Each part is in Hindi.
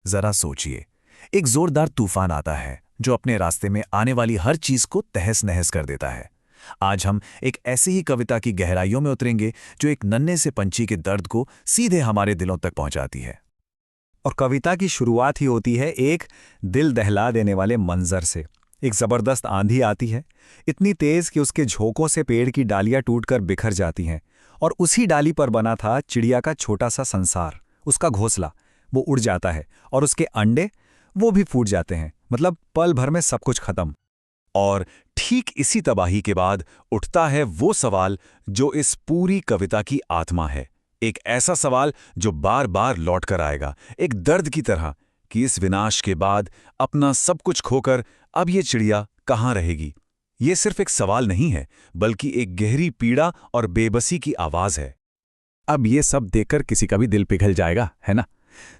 जरा सोचिए, एक जोरदार तूफान आता है जो अपने रास्ते में आने वाली हर चीज को तहस नहस कर देता है। आज हम एक ऐसी ही कविता की गहराइयों में उतरेंगे जो एक नन्हे से पंछी के दर्द को सीधे हमारे दिलों तक पहुंचाती है। और कविता की शुरुआत ही होती है एक दिल दहला देने वाले मंजर से। एक जबरदस्त आंधी आती है, इतनी तेज कि उसके झोंकों से पेड़ की डालियां टूटकर बिखर जाती हैं। और उसी डाली पर बना था चिड़िया का छोटा सा संसार, उसका घोंसला। वो उड़ जाता है और उसके अंडे वो भी फूट जाते हैं। मतलब पल भर में सब कुछ खत्म। और ठीक इसी तबाही के बाद उठता है वो सवाल जो इस पूरी कविता की आत्मा है। एक ऐसा सवाल जो बार बार लौट कर आएगा, एक दर्द की तरह, कि इस विनाश के बाद अपना सब कुछ खोकर अब ये चिड़िया कहाँ रहेगी। ये सिर्फ एक सवाल नहीं है, बल्कि एक गहरी पीड़ा और बेबसी की आवाज है। अब ये सब देखकर किसी का भी दिल पिघल जाएगा, है ना?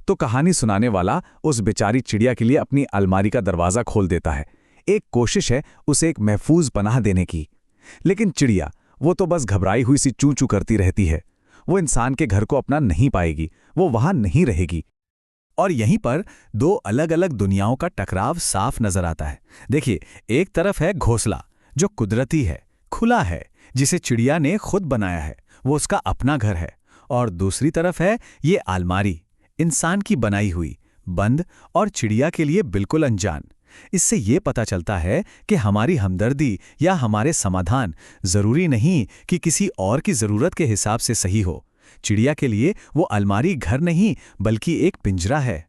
तो कहानी सुनाने वाला उस बेचारी चिड़िया के लिए अपनी अलमारी का दरवाज़ा खोल देता है। एक कोशिश है उसे एक महफूज पनाह देने की। लेकिन चिड़िया, वो तो बस घबराई हुई सी चूं चूं करती रहती है। वो इंसान के घर को अपना नहीं पाएगी, वो वहां नहीं रहेगी। और यहीं पर दो अलग अलग दुनियाओं का टकराव साफ नजर आता है। देखिए, एक तरफ है घोंसला जो कुदरती है, खुला है, जिसे चिड़िया ने खुद बनाया है, वो उसका अपना घर है। और दूसरी तरफ है ये अलमारी, इंसान की बनाई हुई, बंद और चिड़िया के लिए बिल्कुल अनजान। इससे ये पता चलता है कि हमारी हमदर्दी या हमारे समाधान जरूरी नहीं कि किसी और की जरूरत के हिसाब से सही हो। चिड़िया के लिए वो अलमारी घर नहीं, बल्कि एक पिंजरा है।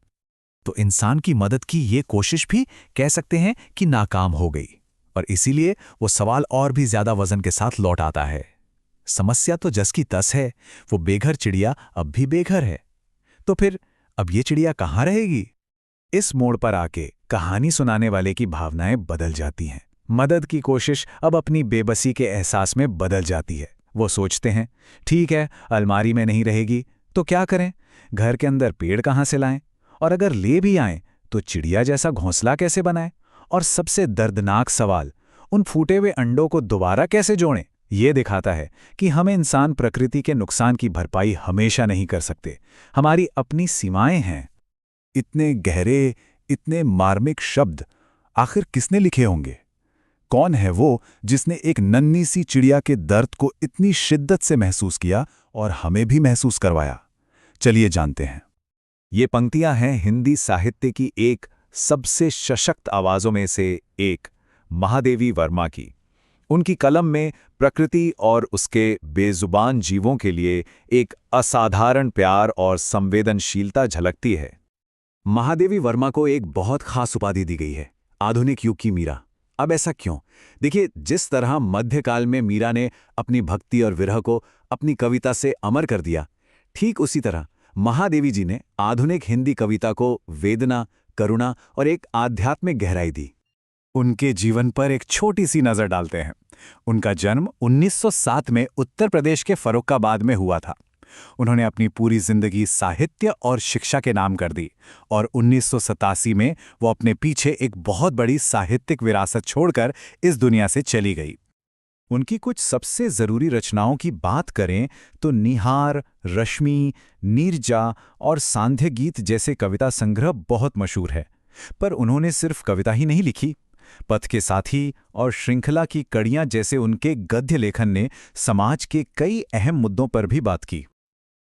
तो इंसान की मदद की ये कोशिश भी कह सकते हैं कि नाकाम हो गई। और इसीलिए वो सवाल और भी ज्यादा वजन के साथ लौट आता है। समस्या तो जस की तस है, वो बेघर चिड़िया अब भी बेघर है। तो फिर अब ये चिड़िया कहाँ रहेगी? इस मोड़ पर आके कहानी सुनाने वाले की भावनाएं बदल जाती हैं। मदद की कोशिश अब अपनी बेबसी के एहसास में बदल जाती है। वो सोचते हैं, ठीक है, अलमारी में नहीं रहेगी तो क्या करें? घर के अंदर पेड़ कहाँ से लाएं? और अगर ले भी आएं तो चिड़िया जैसा घोंसला कैसे बनाएं? और सबसे दर्दनाक सवाल, उन फूटे हुए अंडों को दोबारा कैसे जोड़ें? ये दिखाता है कि हमें इंसान प्रकृति के नुकसान की भरपाई हमेशा नहीं कर सकते। हमारी अपनी सीमाएं हैं। इतने गहरे, इतने मार्मिक शब्द आखिर किसने लिखे होंगे? कौन है वो जिसने एक नन्ही सी चिड़िया के दर्द को इतनी शिद्दत से महसूस किया और हमें भी महसूस करवाया? चलिए जानते हैं। ये पंक्तियां हैं हिंदी साहित्य की एक सबसे सशक्त आवाजों में से एक, महादेवी वर्मा की। उनकी कलम में प्रकृति और उसके बेजुबान जीवों के लिए एक असाधारण प्यार और संवेदनशीलता झलकती है। महादेवी वर्मा को एक बहुत खास उपाधि दी गई है, आधुनिक युग की मीरा। अब ऐसा क्यों? देखिए, जिस तरह मध्यकाल में मीरा ने अपनी भक्ति और विरह को अपनी कविता से अमर कर दिया, ठीक उसी तरह महादेवी जी ने आधुनिक हिंदी कविता को वेदना, करुणा और एक आध्यात्मिक गहराई दी। उनके जीवन पर एक छोटी सी नजर डालते हैं। उनका जन्म 1907 में उत्तर प्रदेश के फर्रुखाबाद में हुआ था। उन्होंने अपनी पूरी जिंदगी साहित्य और शिक्षा के नाम कर दी और 1987 में वो अपने पीछे एक बहुत बड़ी साहित्यिक विरासत छोड़कर इस दुनिया से चली गई। उनकी कुछ सबसे जरूरी रचनाओं की बात करें तो निहार, रश्मि, नीरजा और सांध्य गीत जैसे कविता संग्रह बहुत मशहूर है। पर उन्होंने सिर्फ कविता ही नहीं लिखी। पथ के साथी और श्रृंखला की कड़ियां जैसे उनके गद्य लेखन ने समाज के कई अहम मुद्दों पर भी बात की।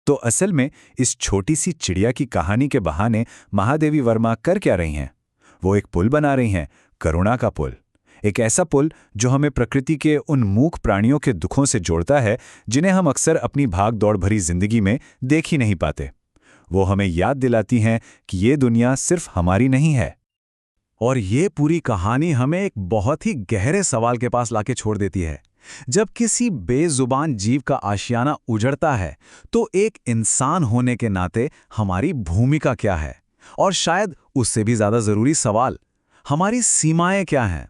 तो असल में इस छोटी सी चिड़िया की कहानी के बहाने महादेवी वर्मा कर क्या रही हैं? वो एक पुल बना रही हैं, करुणा का पुल। एक ऐसा पुल जो हमें प्रकृति के उन मूक प्राणियों के दुखों से जोड़ता है जिन्हें हम अक्सर अपनी भाग दौड़ भरी जिंदगी में देख ही नहीं पाते। वो हमें याद दिलाती हैं कि ये दुनिया सिर्फ हमारी नहीं है। और ये पूरी कहानी हमें एक बहुत ही गहरे सवाल के पास लाके छोड़ देती है। जब किसी बेजुबान जीव का आशियाना उजड़ता है तो एक इंसान होने के नाते हमारी भूमिका क्या है? और शायद उससे भी ज्यादा जरूरी सवाल, हमारी सीमाएं क्या हैं?